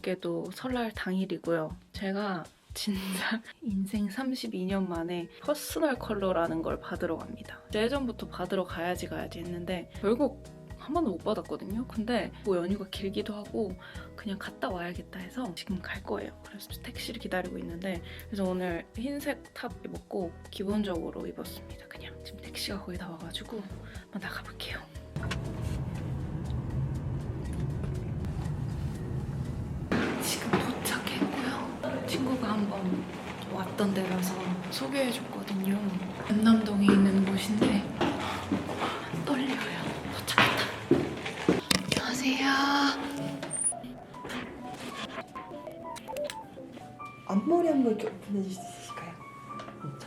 공교롭게도 설날 당일이고요. 제가 진짜 인생 32년 만에 퍼스널 컬러라는 걸 받으러 갑니다. 예전부터 받으러 가야지 했는데 결국 한 번도 못 받았거든요. 근데 뭐 연휴가 길기도 하고 그냥 갔다 와야겠다 해서 지금 갈 거예요. 그래서 택시를 기다리고 있는데, 그래서 오늘 흰색 탑 입었고 기본적으로 입었습니다. 그냥 지금 택시가 거의 다 와가지고 한번 나가볼게요. 지금 도착했고요. 친구가 한번 왔던 데라서 소개해줬거든요. 연남동에 있는 곳인데 떨려요. 도착했다. 안녕하세요. 앞머리 한번 이렇게 오픈해줄 수 있으실까요?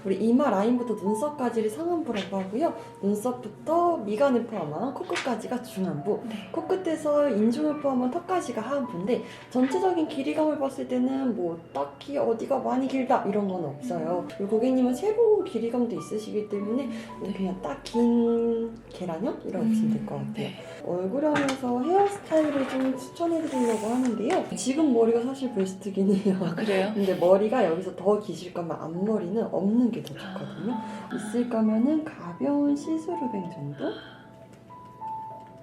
우리 이마 라인부터 눈썹까지를 상안부라고 하고요. 눈썹부터 미간을 포함한 코끝까지가 중안부, 네. 코끝에서 인중을 포함한 턱까지가 하안부인데, 전체적인 길이감을 봤을 때는 뭐 딱히 어디가 많이 길다 이런 건 없어요. 그리고 고객님은 세부 길이감도 있으시기 때문에 그냥 딱 긴 계란형이라고 보시면 될 것 같아요. 네. 얼굴 하면서 헤어스타일을 좀 추천해드리려고 하는데요. 지금 머리가 사실 베스트긴 해요. 아, 그래요? 근데 머리가 여기서 더 기실 거면 앞머리는 없는 게 더 좋거든요. 있을 거면은 가벼운 시스루뱅 정도?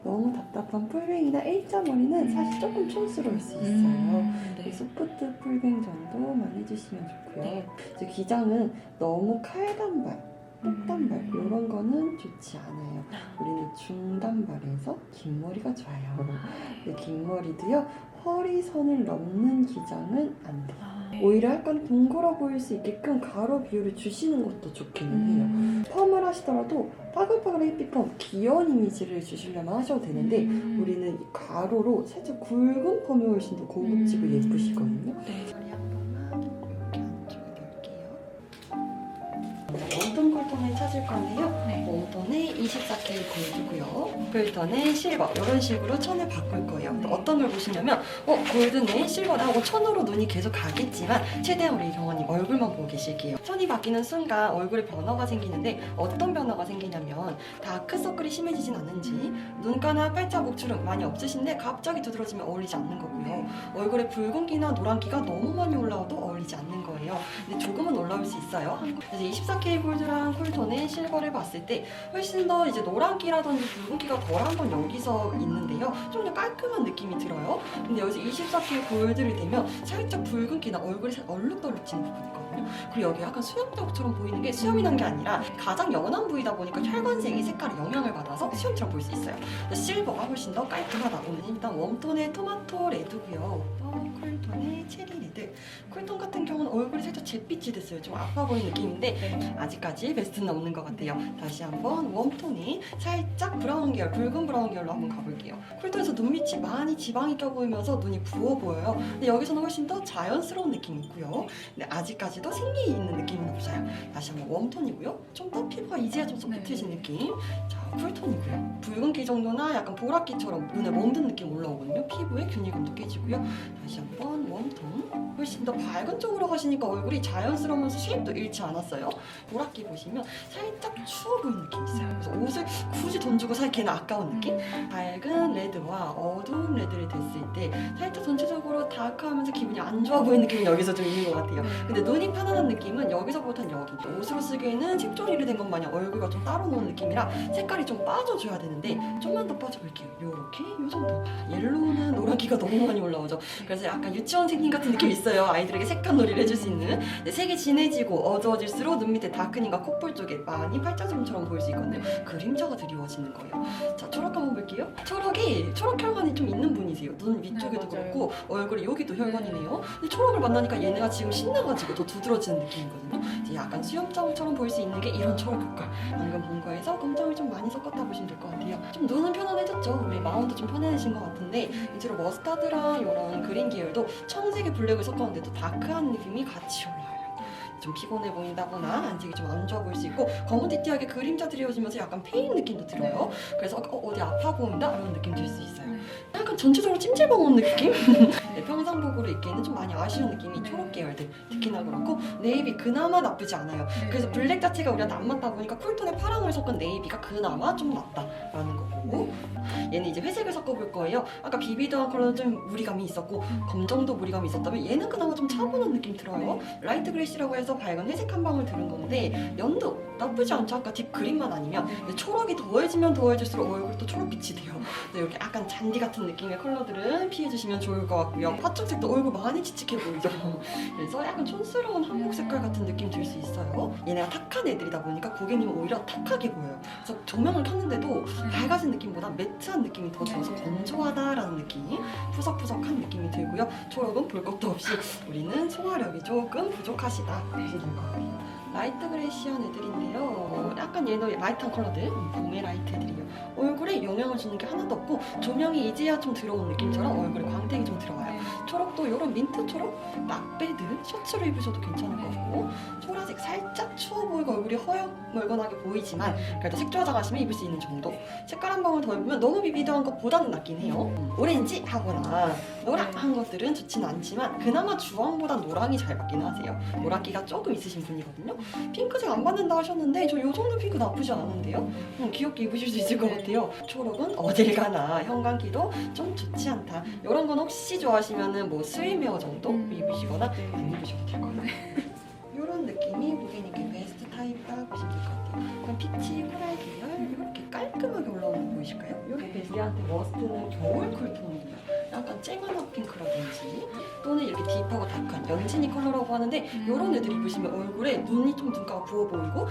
너무 답답한 풀뱅이나 A자머리는 사실 조금 촌스러울 수 있어요. 네. 소프트 풀뱅 정도만 해주시면 좋고요. 네. 이제 기장은 너무 칼단발, 끝단발 이런 거는 좋지 않아요. 우리는 중단발에서 긴 머리가 좋아요. 근데 긴 머리도요, 허리선을 넘는 기장은 안 돼요. 오히려 약간 동그러 보일 수 있게끔 가로 비율을 주시는 것도 좋기는 해요. 펌을 하시더라도 빠글빠글 햇빛펌, 귀여운 이미지를 주시려면 하셔도 되는데 우리는 이 가로로 살짝 굵은 펌이 훨씬 더 고급지고 예쁘시거든요. 네. 머리 한 번만 이렇게 안쪽에 넣을게요. 웜톤 쿨톤을 찾을 건데요. 네. 웜톤에 24K 골드고요. 쿨톤에 실버 이런 식으로 천을 바꿀 거예요. 네. 어떤 걸 보시냐면 골드네 실버다 하고 천으로 눈이 계속 가겠지만 최대한 우리 경원님 얼굴만 보고 계실게요. 천이 바뀌는 순간 얼굴에 변화가 생기는데 어떤 변화가 생기냐면 다크서클이 심해지진 않는지 눈가나 팔자 목주름 많이 없으신데 갑자기 두드러지면 어울리지 않는 거고요. 얼굴에 붉은기나 노란기가 너무 많이 올라와도 어울리지 않는 거예요. 근데 조금은 올라올 수 있어요. 그래서 24K 골드랑 쿨톤의 실버를 봤을 때 훨씬 더 이제 노란기라든지 붉은기가 덜한 건 여기서 있는데요. 좀 더 깔끔한 느낌이 들어요. 근데 여기서 24K 골드를 대면 살짝 붉은기나 얼굴이 얼룩덜룩지는 부분이 있거든요. 그리고 여기 약간 수염자국처럼 보이는 게 수염이 난 게 아니라 가장 연한 부위다 보니까 혈관색이 색깔에 영향을 받아서 수염처럼 보일 수 있어요. 실버가 훨씬 더 깔끔하다. 오늘 일단 웜톤의 토마토 레드고요. 쿨톤의 체리 레드. 쿨톤 같은 경우는 얼굴이 살짝 잿빛이 됐어요. 좀 아파 보이는 느낌인데 아직까지 베스트는 없는 것 같아요. 다시 한번 웜톤이 살짝 브라운 계열, 붉은 브라운 계열로 한번 가볼게요. 쿨톤에서 눈밑이 많이 지방이 껴 보이면서 눈이 부어 보여요. 근데 여기서는 훨씬 더 자연스러운 느낌이 있고요. 근데 아직까지도 생기 있는 느낌은 없어요. 다시 한번 웜톤이고요. 좀 더 피부가 이제야 좀 소프트해진 느낌. 자, 쿨톤이고요. 붉은기 정도나 약간 보랏기처럼 눈에 멍든 느낌 올라오거든요. 피부에 균일감도 깨지고요. 다시 한번 웜톤. 훨씬 더 밝은 쪽으로 가시니까 얼굴이 자연스러우면서 쉐입도 잃지 않았어요. 보랏기 보시면 살짝 추워 보이는 느낌이 있어요. 그래서 옷을 굳이 돈 주고 사기에는 아까운 느낌? 밝은 레드와 어두운 레드를 댔을 때 살짝 전체적으로 다크하면서 기분이 안 좋아 보이는 느낌이 여기서 좀 있는 것 같아요. 근데 눈이 편안한 느낌은 여기서부터는 여기. 또 옷으로 쓰기에는 색조리를 된 것 마냥 얼굴과 좀 따로 노는 느낌이라 색깔이 좀 빠져줘야 되는데 좀만 더 빠져볼게요. 요렇게 요 정도. 옐로우는 노란기가 너무 많이 올라오죠. 그래서 약간 유치원생님 같은 느낌이 있어요. 아이들에게 색감 놀이를 해줄 수 있는. 근데 색이 진해지고 어두워질수록 눈 밑에 다크닝과 콧볼 쪽에 많이 팔자주름처럼 보일 수 있거든요. 그림자가 드리워지는 거예요. 자, 초록 한번 볼게요. 초록 혈관이 좀 있는 분이세요. 눈 위쪽에도 그렇고 얼굴에 여기도 혈관이네요. 근데 초록을 만나니까 얘네가 지금 신나가지고 더 두드러지는 느낌이거든요. 이제 약간 수염자국처럼 보일 수 있는 게 이런 초록 효과. 방금 본 거에서 검정을 좀 많이 섞었다 보시면 될 것 같아요. 좀 눈은 편안해졌죠. 우리 마음도 좀 편안해진 것 같은데 이제로 머스타드랑 이런 그린 계열도 청색의 블랙을 섞었는데도 다크한 느낌이 같이 올라와요. 좀 피곤해 보인다거나 안색이 좀 안 좋아 보일 수 있고 검은띠띠하게 그림자 드리워지면서 약간 페인 느낌도 들어요. 그래서 어디 아파 보인다? 이런 느낌 들 수 있어요. 약간 전체적으로 찜질방 온 느낌? 네, 평상복으로 입기에는 좀 많이 아쉬운 느낌이 초록 계열들 특히나 그렇고 네이비 그나마 나쁘지 않아요. 그래서 블랙 자체가 우리한테 안 맞다 보니까 쿨톤에 파랑을 섞은 네이비가 그나마 좀 낫다라는 거고 얘는 이제 회색을 섞어볼 거예요. 아까 비비드한 컬러는 좀 무리감이 있었고 검정도 무리감이 있었다면 얘는 그나마 좀 차분한 느낌 들어요. 라이트 그레이시라고 해서 밝은 회색 한 방울 들은 건데 연도 나쁘지 않죠. 아까 딥 그린만 아니면 근데 초록이 더해지면 더해질수록 얼굴도 초록빛이 돼요. 근데 이렇게 약간 잔디 같은 느낌의 컬러들은 피해주시면 좋을 것 같고요. 화장색도 얼굴 많이 칙칙해 보이죠. 그래서 약간 촌스러운 한국 색깔 같은 느낌 들 수 있어요. 얘네가 탁한 애들이다 보니까 고객님은 오히려 탁하게 보여요. 그래서 조명을 켰는데도 밝아진 느낌보다 매트한 느낌이 더 들어서 건조하다라는 느낌이 푸석푸석한 느낌이 들고요. 초록은 볼 것도 없이 우리는 소화력이 조금 부족하시다 보시면 될 것 같아요. 라이트 그레이시한 애들인데요. 약간 얘도 라이트한 컬러들, 봄의 라이트 애들이에요. 얼굴에 영향을 주는 게 하나도 없고 조명이 이제야 좀 들어온 느낌처럼 얼굴에 광택이 좀 들어와요. 초록도 이런 민트 초록, 낙베드 셔츠를 입으셔도 괜찮을 것 같고 보라색 살짝 추워 보이고 얼굴이 허여멀건하게 보이지만 그래도 색조 화장하시면 입을 수 있는 정도. 색깔 한 방울 더 입으면 너무 비비드한 것보다는 낫긴 해요. 오렌지 하거나 노랑한 것들은 좋지는 않지만 그나마 주황보다 노랑이 잘 받긴 하세요. 노랗기가 조금 있으신 분이거든요. 핑크색 안 받는다 하셨는데 저 요 정도 핑크 나쁘지 않은데요? 귀엽게 입으실 수 있을 것 같아요. 초록은 어딜 가나 형광기도 좀 좋지 않다. 이런 건 혹시 좋아하시면은 뭐 스위메어 정도 입으시거나 안 입으셔도 될 것 같아요. 이런 느낌이 고객님께 베스트 타입이다 보시면 될 것 같아요. 그럼 피치, 코랄 계열 이렇게 깔끔하게 올라오는 거 보이실까요? 이게 베스트한테 머스트는 겨울 쿨톤이에요. 약간 쨍한 핑크라든지 또는 이렇게 딥하고 다크한 연진이 컬러라고 하는데 이런 애들 입으시면 얼굴에 눈이 좀 눈가가 부어 보이고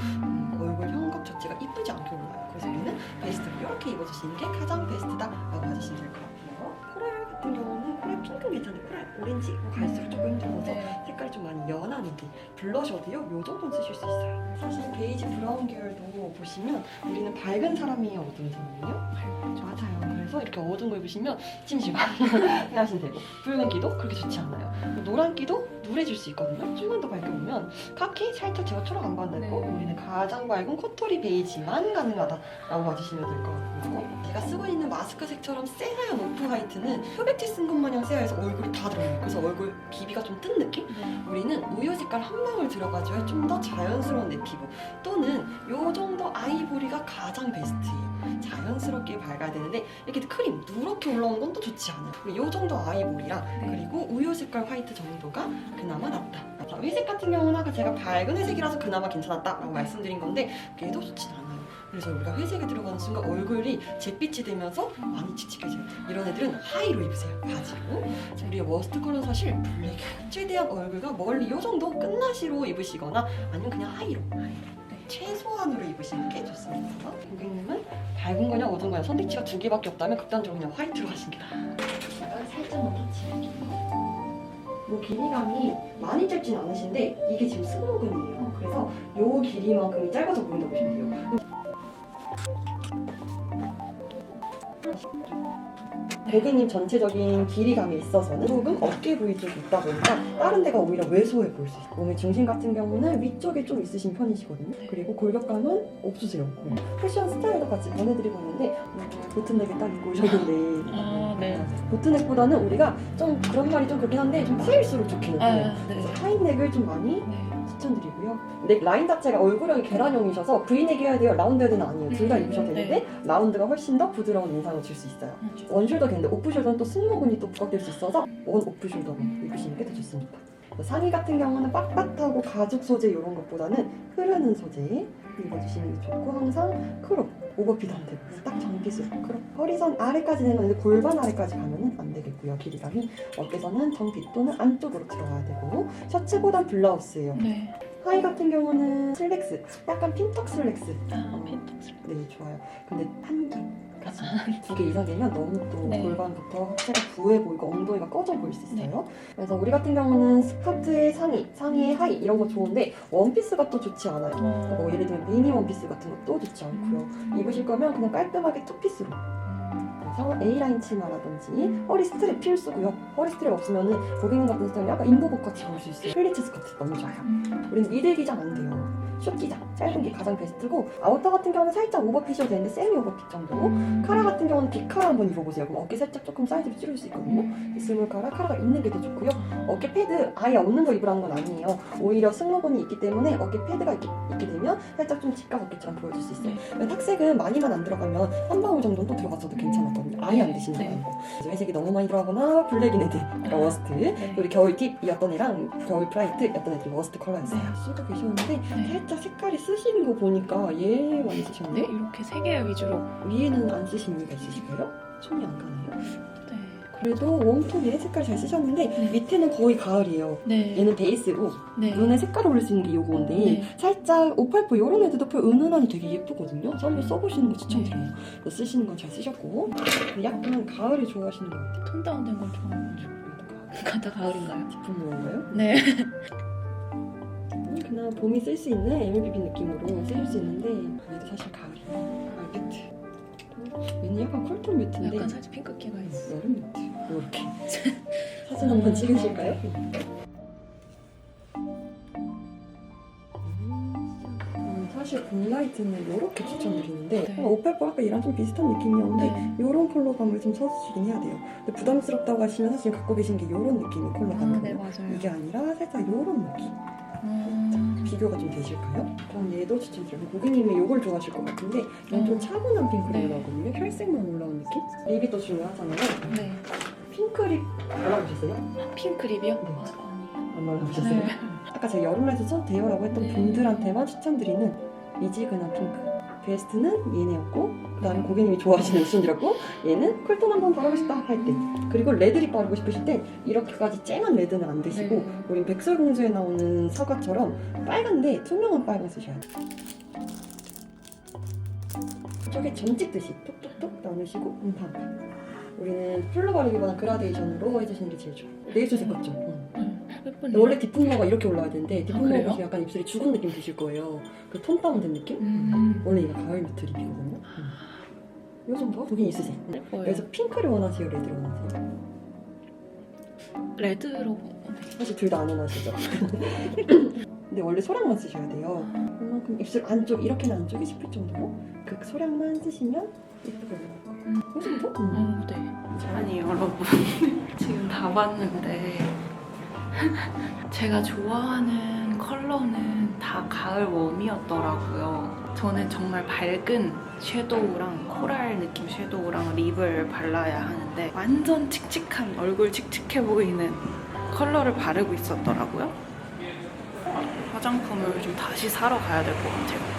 얼굴 형광 자체가 이쁘지 않게 올라요. 그래서 우리는 베스트를 이렇게 입어주시는 게 가장 베스트다라고 하시면 될 것 같아요. 코랄 같은 경우는 코랄 핑크 괜찮아요. 코랄 오렌지 갈수록 조금 힘들어서 색깔이 좀 많이 연한 애들 블러셔도요 요 정도는 쓰실 수 있어요. 사실 베이지 브라운 계열도 보시면 우리는 밝은 사람이에요, 어두운 사람이에요? 맞아요. 그래서 이렇게 어두운 거 입으시면 찜찜 하시면 되고 붉은기도 그렇게 좋지 않아요. 노란기도 누래질 수 있거든요. 좀만 더 밝게 보면 카키 살짝 제가 초록 안 받는고 우리는 가장 밝은 코토리 베이지만 가능하다라고 봐주시면 될 것 같고요. 제가 쓰고 있는 마스크색처럼 새하얀 오프 화이트는 흡액티 쓴 것 마냥 새하얘서 얼굴이 다 들어가요. 그래서 얼굴 비비가 좀 뜬 느낌? 우리는 우유 색깔 한 방울 들어가줘야 좀 더 자연스러운 내 피부 또는 요 정도 아이보리가 가장 베스트예요. 자연스럽게 밝아야 되는데 이렇게 크림 누렇게 올라오는 건 또 좋지 않아요. 요 정도 아이보리랑 그리고 우유 색깔 화이트 정도가 그나마 낫다. 회색 같은 경우는 아까 제가 밝은 회색이라서 그나마 괜찮았다라고 말씀드린 건데 걔도 좋진 않아요. 그래서 우리가 회색에 들어가는 순간 얼굴이 잿빛이 되면서 많이 칙칙해져요. 이런 애들은 하이로 입으세요. 바지로. 우리의 머스트 컬러는 사실 블랙. 최대한 얼굴과 멀리 요 정도 끝나시로 입으시거나 아니면 그냥 하이로. 최소한으로 입으시는 게 좋습니다. 고객님은 밝은 거냐 어두운 거냐 선택지가 두 개밖에 없다면 극단적으로 그냥 화이트로 하시는 게 나아요. 살짝만 터치할게요. 뭐 길이감이 많이 짧진 않으신데 이게 지금 승모근이에요. 그래서 요 길이만큼이 짧아서 보인다고 보시면 돼요. 고객님 전체적인 길이감에 있어서는 조금 어깨 부위 쪽이 있다 보니까 다른 데가 오히려 왜소해 보일 수 있어요. 몸의 중심 같은 경우는 위쪽에 좀 있으신 편이시거든요. 그리고 골격감은 없으세요. 패션 스타일도 같이 보내드리고 있는데 보트넥을 딱 입고 오셨는데 보트넥보다는 우리가 좀 그런 말이 좀 그렇긴 한데 좀 파일수록 좋긴 해요. 그래서 하이넥을 좀 많이 추천드리고요. 넥 라인 자체가 얼굴형이 계란형이셔서 V넥이어야 돼요. 라운드헤드는 아니에요. 둘 다 입으셔도 되는데 라운드가 훨씬 더 부드러운 인상을 줄 수 있어요. 원숄더 되는데 오프숄더는 또 승모근이 또 부각될 수 있어서 원 오프숄더로 입으시는 게 더 좋습니다. 상의 같은 경우는 빳빳하고 가죽 소재 이런 것보다는 흐르는 소재 입어주시는 게 좋고 항상 크롭 오버핏 안 되고 딱 정핏으로 크롭 허리선 아래까지 내놓는데 골반 아래까지 가면은 안 되겠고요. 길이감이 어깨선은 정핏 또는 안쪽으로 들어가야 되고 셔츠보단 블라우스예요. 하의 같은 경우는 슬랙스 약간 핀턱 슬랙스 핀턱 슬랙스 네 좋아요. 근데 한 개 두 개 이상 되면 너무 또 골반부터 하체가 부해 보이고 엉덩이가 꺼져 보일 수 있어요. 그래서 우리 같은 경우는 스커트의 상의의 하의 이런 거 좋은데 원피스가 또 좋지 않아요. 뭐 예를 들면 미니 원피스 같은 것도 좋지 않고요. 입으실 거면 그냥 깔끔하게 투피스로 그래서 A라인 치마라든지 허리 스트랩 필수고요. 허리 스트랩 없으면은 고객님 같은 스타일이 약간 인도복 같이 보일 수 있어요. 플리츠 스커트 너무 좋아요. 우리는 미들 기장 안 돼요. 숏 기장 짧은 게 가장 베스트고 아우터 같은 경우는 살짝 오버핏이어도 되는데 세미 오버핏 정도. 카라 같은 경우는 빅카라 한번 입어보세요. 그럼 어깨 살짝 조금 사이즈를 줄일 수 있거든요. 스몰 카라가 있는 게 더 좋고요. 어깨 패드 아예 없는 거 입으라는 건 아니에요. 오히려 승모근이 있기 때문에 어깨 패드가 있게 되면 살짝 좀 직각 어깨처럼 보여줄 수 있어요. 탁색은 많이만 안 들어가면 한 방울 정도는 또 들어갔어도 괜찮았거든요. 아예 안 드시는 거 아니고. 회색이 너무 많이 들어가거나 블랙인 애들 워스트. 우리 겨울 딥이었던 애랑 겨울 브라이트였던 애들이 워스트 컬러였어요. 쓰고 계셨는데 살짝 색깔이 쓰시는 거 보니까 얘 많이 쓰셨네? 이렇게 3개 위주로. 위에는 안 쓰신 이유가 있으실까요? 손이 안 가나요? 네. 그래도 웜톤의 색깔 잘 쓰셨는데 밑에는 거의 가을이에요. 네. 얘는 베이스고 네. 눈에 색깔 올릴 수 있는 게 요거인데 네. 살짝 589 이런 애들도 은은하니 되게 예쁘거든요. 그래서 한번 써보시는 거 추천드려요. 이거 쓰시는 건 잘 쓰셨고 약간 가을을 좋아하시는 것 같아요. 톤 다운된 걸 좋아해가지고. 다 가을인가요? 제품 뭔가요? 네. 그냥 봄이 쓸 수 있는 MLBB 느낌으로 쓰실 수 있는데 얘도 사실 가을이에요. 가을 뮤트. 얘는 약간 쿨톤 뮤트인데 약간 살짝 핑크기가 있어. 여름 뮤트. 이렇게 사진 한번 찍으실까요? 사실 봄라이트는 이렇게 추천드리는데 네. 오페퍼 아까 얘랑 좀 비슷한 느낌이었는데 네. 이런 컬러감을 좀 써주시긴 해야 돼요. 근데 부담스럽다고 하시면 사실 갖고 계신 게 이런 느낌의 컬러감이에요. 네, 맞아요. 이게 아니라 살짝 이런 느낌. 비교가 좀 되실까요? 그럼 얘도 추천드려요. 고객님이 이걸 좋아하실 것 같은데 이건 좀 차분한 핑크로 네. 올라오거든요. 혈색만 올라온 느낌? 립이 또 중요하잖아요. 네. 핑크립 발라보셨어요? 핑크립이요? 네. 아니요. 안 발라보셨어요? 네. 아까 제가 여름라이트 써도 돼요라고 했던 네. 분들한테만 추천드리는 미지근한 핑크. 베스트는 얘네였고 그 다음에 네. 고객님이 좋아하시는 추천드렸고 얘는 쿨톤 한번 바르고 싶다 할 때 그리고 레드립 바르고 싶으실 때 이렇게까지 쨍한 레드는 안 드시고 네. 우린 백설공주에 나오는 사과처럼 빨간데 투명한 빨간 쓰셔야 돼요. 저게 점 찍듯이 톡톡톡 나누시고 팡팡. 우리는 풀로 바르기보다 그라데이션으로 해주시는 게 제일 좋아요. 네이처 색깔죠. 예쁘네요. 원래 딥품러가 이렇게 올라와야 되는데 딥품러 그래요? 보시면 약간 입술이 죽은 느낌 드실 거예요. 그 톤 다운된 느낌? 원래 얘가 가을 뮤트 립이거든요. 요 정도? 고객 있으세요? 예뻐요. 그래서 핑크를 원하세요? 레드를 원하세요? 레드로. 사실 둘 다 안 원하시죠? 근데 원래 소량만 쓰셔야 돼요. 그만큼 입술 안쪽, 이렇게는 안쪽이 싶을 정도로 그 소량만 쓰시면 예쁘게 올라올 거예요. 요 정도? 네. 아니 여러분 지금 다 봤는데 제가 좋아하는 컬러는 다 가을 웜이었더라고요. 저는 정말 밝은 섀도우랑 코랄 느낌 섀도우랑 립을 발라야 하는데 완전 칙칙한 얼굴 칙칙해 보이는 컬러를 바르고 있었더라고요. 화장품을 좀 다시 사러 가야 될 것 같아요.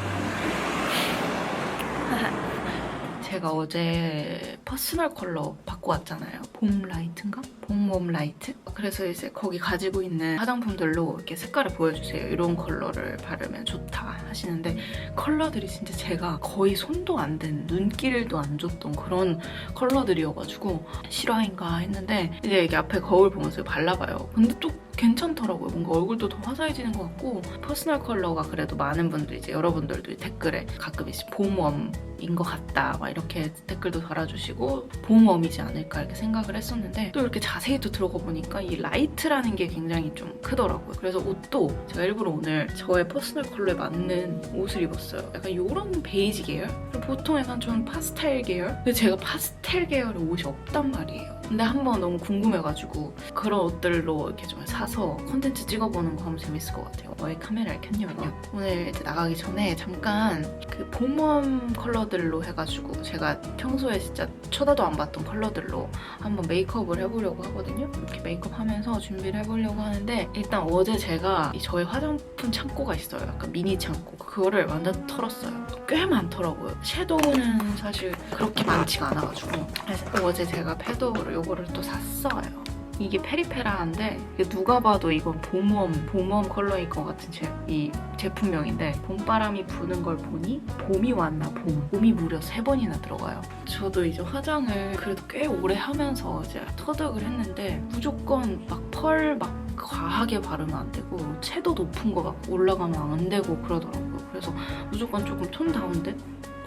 제가 어제 퍼스널 컬러 받고 왔잖아요. 봄 라이트인가? 봄웜 라이트? 그래서 이제 거기 가지고 있는 화장품들로 이렇게 색깔을 보여주세요. 이런 컬러를 바르면 좋다 하시는데 컬러들이 진짜 제가 거의 손도 안 댄, 눈길도 안 줬던 그런 컬러들이어가지고 실화인가 했는데 이제 이게 앞에 거울 보면서 발라봐요. 근데 또 괜찮더라고요. 뭔가 얼굴도 더 화사해지는 것 같고 퍼스널 컬러가 그래도 많은 분들이 이제 여러분들도 댓글에 가끔 이제 봄웜인 것 같다 막 이렇게 댓글도 달아주시고 봄웜이지 않을까 이렇게 생각을 했었는데 또 이렇게 자세히 또 들어가 보니까 이 라이트라는 게 굉장히 좀 크더라고요. 그래서 옷도 제가 일부러 오늘 저의 퍼스널 컬러에 맞는 옷을 입었어요. 약간 이런 베이지 계열? 보통 약간 좀 파스텔 계열? 근데 제가 파스텔 계열의 옷이 없단 말이에요. 근데 한번 너무 궁금해가지고 그런 옷들로 이렇게 좀 사서 콘텐츠 찍어보는 거 하면 재밌을 것 같아요. 왜 카메라를 켰냐면요. 오늘 이제 나가기 전에 잠깐 그 봄웜 컬러들로 해가지고 제가 평소에 진짜 쳐다도 안 봤던 컬러들로 한번 메이크업을 해보려고 하거든요. 이렇게 메이크업 하면서 준비를 해보려고 하는데 일단 어제 제가 저의 화장품 창고가 있어요. 약간 미니 창고. 그거를 완전 털었어요. 꽤 많더라고요. 섀도우는 사실 그렇게 많지가 않아가지고 그래서 어제 제가 패도우를 요거를 또 샀어요. 이게 페리페라인데 누가 봐도 이건 봄웜 컬러인 것 같은 이 제품명인데 봄바람이 부는 걸 보니 봄이 왔나 봄이 무려 3번이나 들어가요. 저도 이제 화장을 그래도 꽤 오래 하면서 이제 터득을 했는데 무조건 막 펄 막 과하게 바르면 안 되고 채도 높은 거 막 올라가면 안 되고 그러더라고요. 그래서 무조건 조금 톤 다운된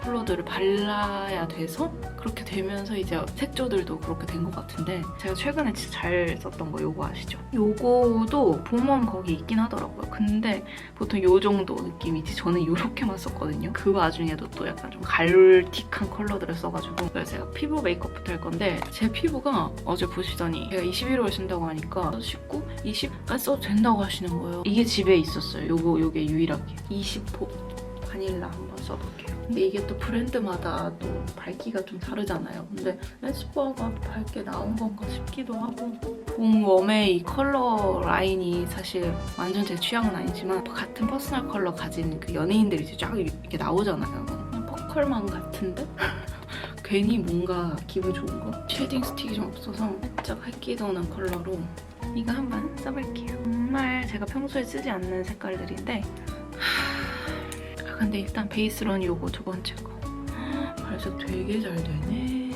컬러들을 발라야 돼서 그렇게 되면서 이제 색조들도 그렇게 된 것 같은데 제가 최근에 진짜 잘 썼던 거 요거 아시죠? 요거도 봄웜 거기 있긴 하더라고요. 근데 보통 요 정도 느낌이지 저는 요렇게만 썼거든요. 그 와중에도 또 약간 좀 갈틱한 컬러들을 써가지고 그래서 제가 피부 메이크업부터 할 건데 제 피부가 어제 보시더니 제가 21월 쓴다고 하니까 19, 20까지 써도 된다고 하시는 거예요. 이게 집에 있었어요. 요게 유일하게 20호 바닐라 한번 써볼게요. 근데 이게 또 브랜드마다 또 밝기가 좀 다르잖아요. 근데 에스쁘아가 밝게 나온 건가 싶기도 하고 봄웜의 이 컬러 라인이 사실 완전 제 취향은 아니지만 같은 퍼스널 컬러 가진 그 연예인들이 이제 쫙 이렇게 나오잖아요. 그냥 퍼컬만 같은데? 괜히 뭔가 기분 좋은 거? 쉐딩 스틱이 좀 없어서 살짝 햇기 도는 컬러로 이거 한번 써볼게요. 정말 제가 평소에 쓰지 않는 색깔들인데 근데 일단 베이스로는 요거 두 번째 거. 발색 되게 잘 되네.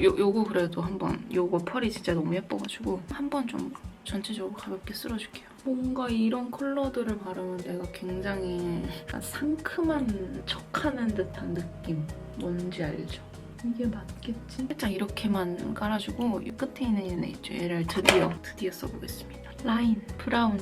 요거 그래도 한번 요거 펄이 진짜 너무 예뻐가지고 한번 좀 전체적으로 가볍게 쓸어줄게요. 뭔가 이런 컬러들을 바르면 내가 굉장히 약간 상큼한 척하는 듯한 느낌. 뭔지 알죠? 이게 맞겠지? 살짝 이렇게만 깔아주고 이 끝에 있는 얘네 있죠? 얘를 드디어 써보겠습니다. 라인, 브라운.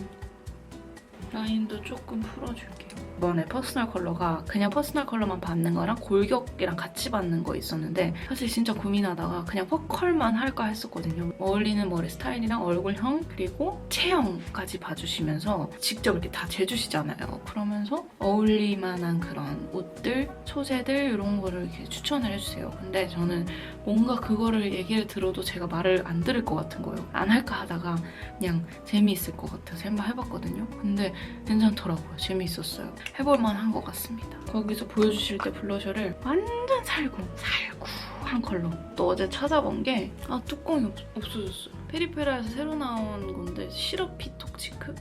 라인도 조금 풀어줄게요. 이번에 퍼스널 컬러가 그냥 퍼스널 컬러만 받는 거랑 골격이랑 같이 받는 거 있었는데 사실 진짜 고민하다가 그냥 퍼컬만 할까 했었거든요. 어울리는 머리 스타일이랑 얼굴형 그리고 체형까지 봐주시면서 직접 이렇게 다 재주시잖아요. 그러면서 어울릴만한 그런 옷들, 소재들 이런 거를 이렇게 추천을 해주세요. 근데 저는 뭔가 그거를 얘기를 들어도 제가 말을 안 들을 것 같은 거예요. 안 할까 하다가 그냥 재미있을 것 같아서 한번 해봤거든요. 근데 괜찮더라고요. 재미있었어요. 해볼만 한 것 같습니다. 거기서 보여주실 때 블러셔를 완전 살구한 컬러. 또 어제 찾아본 게 뚜껑이 없어졌어요. 페리페라에서 새로 나온 건데 시럽 피톡치크?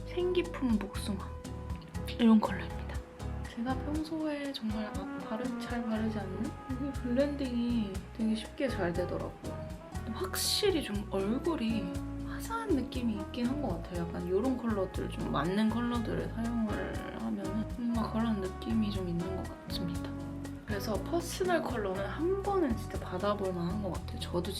생기품 복숭아 이런 컬러입니다. 제가 평소에 정말 잘 바르지 않는 이게 블렌딩이 되게 쉽게 잘 되더라고요. 확실히 좀 얼굴이 화사한 느낌이 있긴 한 것 같아요. 약간 이런 컬러들, 좀 맞는 컬러들을 사용을 하면 뭔가 그런 느낌이 좀 있는 것 같습니다. 그래서 퍼스널 컬러는 한 번은 진짜 받아볼 만한 것 같아요. 저도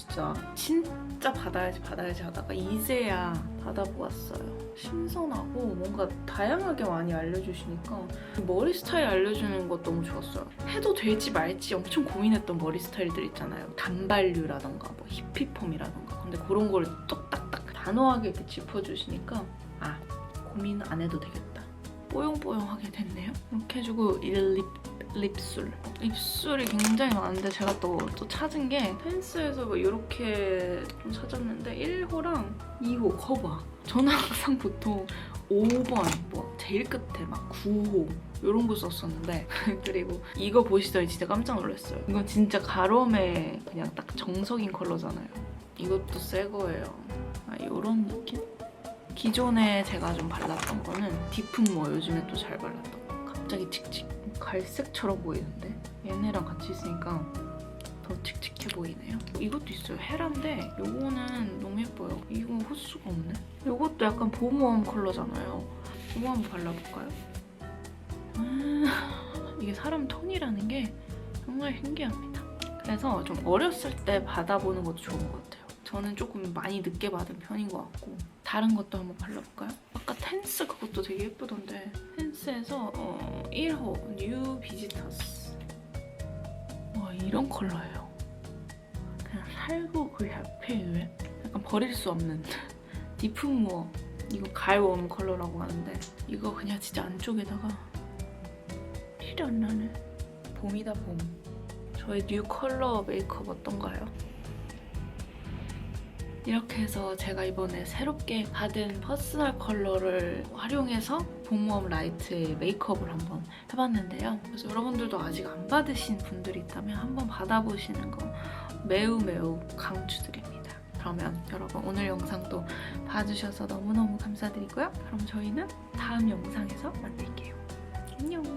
진짜 받아야지 하다가 이제야 받아보았어요. 신선하고 뭔가 다양하게 많이 알려주시니까 머리 스타일 알려주는 것 너무 좋았어요. 해도 될지 말지 엄청 고민했던 머리 스타일들 있잖아요. 단발류라던가 뭐 히피펌이라던가 근데 그런 걸 똑딱딱 단호하게 이렇게 짚어주시니까 고민 안 해도 되겠다. 뽀용뽀용하게 됐네요. 이렇게 해주고 립술이 굉장히 많은데 제가 또 찾은 게 텐스에서 뭐 이렇게 좀 찾았는데 1호랑 2호 커버. 저는 항상 보통 5번 뭐 제일 끝에 막 9호 이런 거 썼었는데 그리고 이거 보시더니 진짜 깜짝 놀랐어요. 이건 진짜 가롬의 그냥 딱 정석인 컬러잖아요. 이것도 새 거예요. 이런 느낌? 기존에 제가 좀 발랐던 거는 딥은뭐 요즘에 또 잘 발랐던 거. 갑자기 칙칙 갈색처럼 보이는데 얘네랑 같이 있으니까 더 칙칙해 보이네요. 이것도 있어요. 헤라인데 이거는 너무 예뻐요. 이거 호수가 없네. 이것도 약간 봄웜 컬러잖아요. 이거 한번 발라볼까요? 이게 사람 톤이라는 게 정말 신기합니다. 그래서 좀 어렸을 때 받아보는 것도 좋은 것 같아요. 저는 조금 많이 늦게 받은 편인 것 같고 다른 것도 한번 발라볼까요? 아까 텐스 그것도 되게 예쁘던데 텐스에서 1호 뉴 비지터스 와 이런 컬러예요. 그냥 살구 그 옆에 약간 버릴 수 없는 딥은무어 이거 가을웜 컬러라고 하는데 이거 그냥 진짜 안쪽에다가 필이 안 나네. 봄이다 봄. 저의 뉴 컬러 메이크업 어떤가요? 이렇게 해서 제가 이번에 새롭게 받은 퍼스널 컬러를 활용해서 봄웜 라이트의 메이크업을 한번 해봤는데요. 그래서 여러분들도 아직 안 받으신 분들이 있다면 한번 받아보시는 거 매우 강추드립니다. 그러면 여러분 오늘 영상도 봐주셔서 너무너무 감사드리고요. 그럼 저희는 다음 영상에서 만날게요. 안녕!